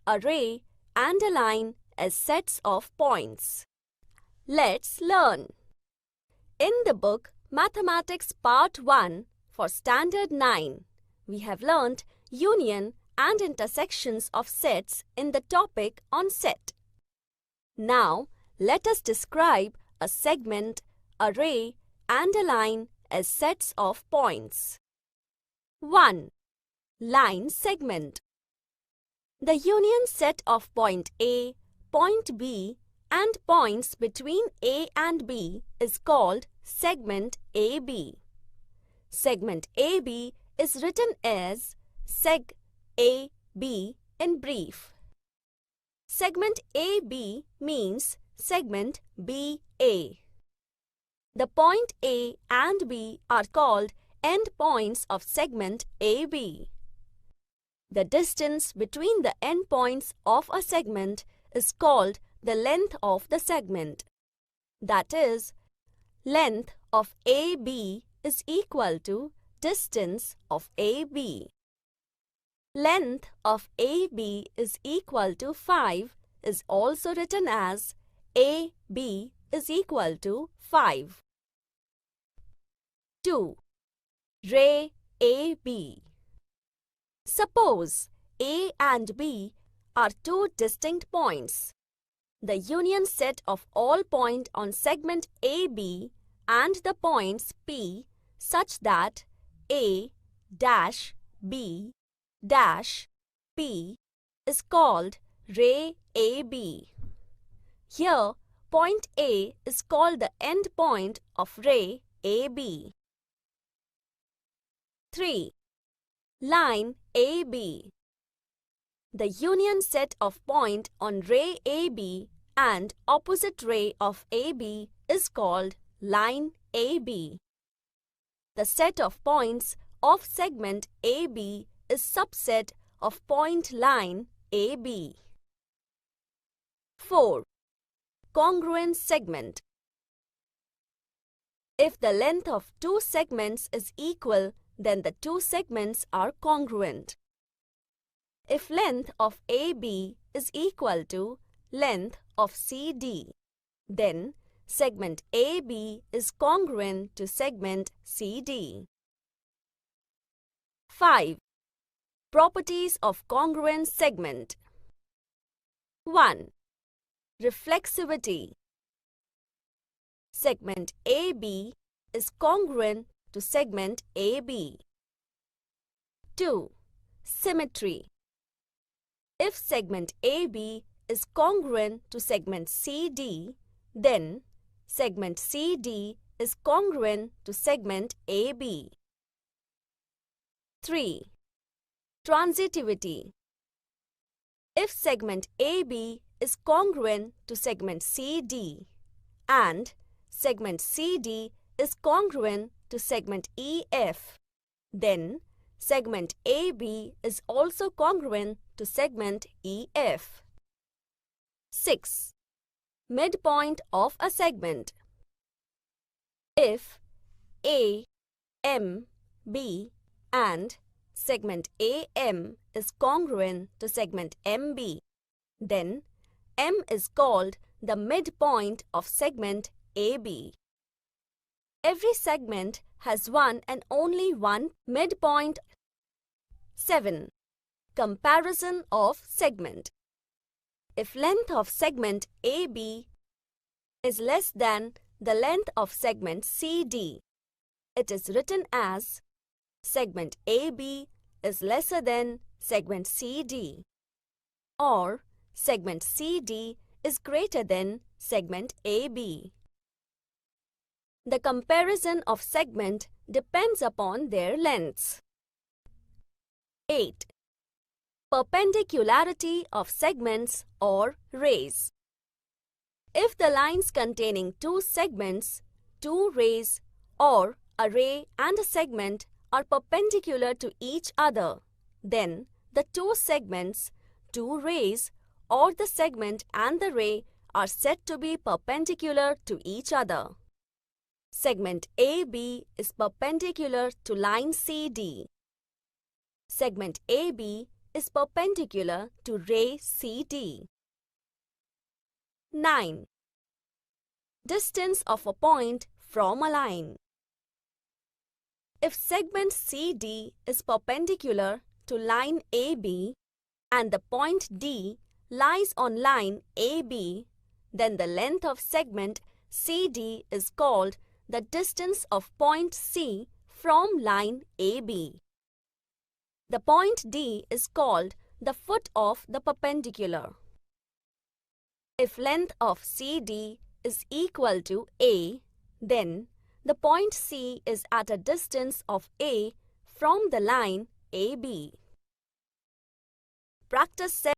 array, and a line as sets of points. Let's learn. In the book Mathematics Part 1 for Standard 9, we have learnt union and intersections of sets in the topic on set. Now, let us describe a segment, array, and a line as sets of points. 1. Line segment. The union set of point A, point B, and points between A and B is called segment AB. Segment AB is written as seg AB in brief. Segment AB means segment BA. The point A and B are called endpoints of segment AB. The distance between the endpoints of a segment is called the length of the segment. That is, length of AB is equal to distance of AB. Length of AB is equal to 5 is also written as AB is equal to 5. 2. Ray AB. Suppose A and B are two distinct points. The union set of all points on segment AB and the points P such that A dash B dash P is called ray AB. Here, point A is called the endpoint of ray AB. 3. Line AB. The union set of point on ray AB and opposite ray of AB is called line AB. The set of points of segment AB is subset of point line AB. 4. Congruent segment. If the length of two segments is equal, then the two segments are congruent. If length of AB is equal to length of CD, then segment AB is congruent to segment CD. 5. Properties of congruent segment. 1. Reflexivity. Segment AB is congruent to segment AB. 2. Symmetry. If segment AB is congruent to segment CD, then segment CD is congruent to segment AB. 3. Transitivity. If segment AB is congruent to segment CD and segment CD is congruent to segment EF, then segment AB is also congruent to segment EF. 6. Midpoint of a segment. If A, M, B and segment AM is congruent to segment MB, then M is called the midpoint of segment AB. Every segment has one and only one midpoint. 7. Comparison of segment. If length of segment AB is less than the length of segment CD, it is written as segment AB is lesser than segment CD, or segment CD is greater than segment AB. The comparison of segment depends upon their lengths. 8. Perpendicularity of segments or rays. If the lines containing two segments, two rays, or a ray and a segment are perpendicular to each other, then the two segments, two rays, or the segment and the ray are said to be perpendicular to each other. Segment AB is perpendicular to line CD. Segment AB is perpendicular to ray CD. 9. Distance of a point from a line. If segment CD is perpendicular to line AB and the point D lies on line AB, then the length of segment CD is called the distance of point C from line AB. The point D is called the foot of the perpendicular. If length of CD is equal to A, then the point C is at a distance of A from the line AB. Practice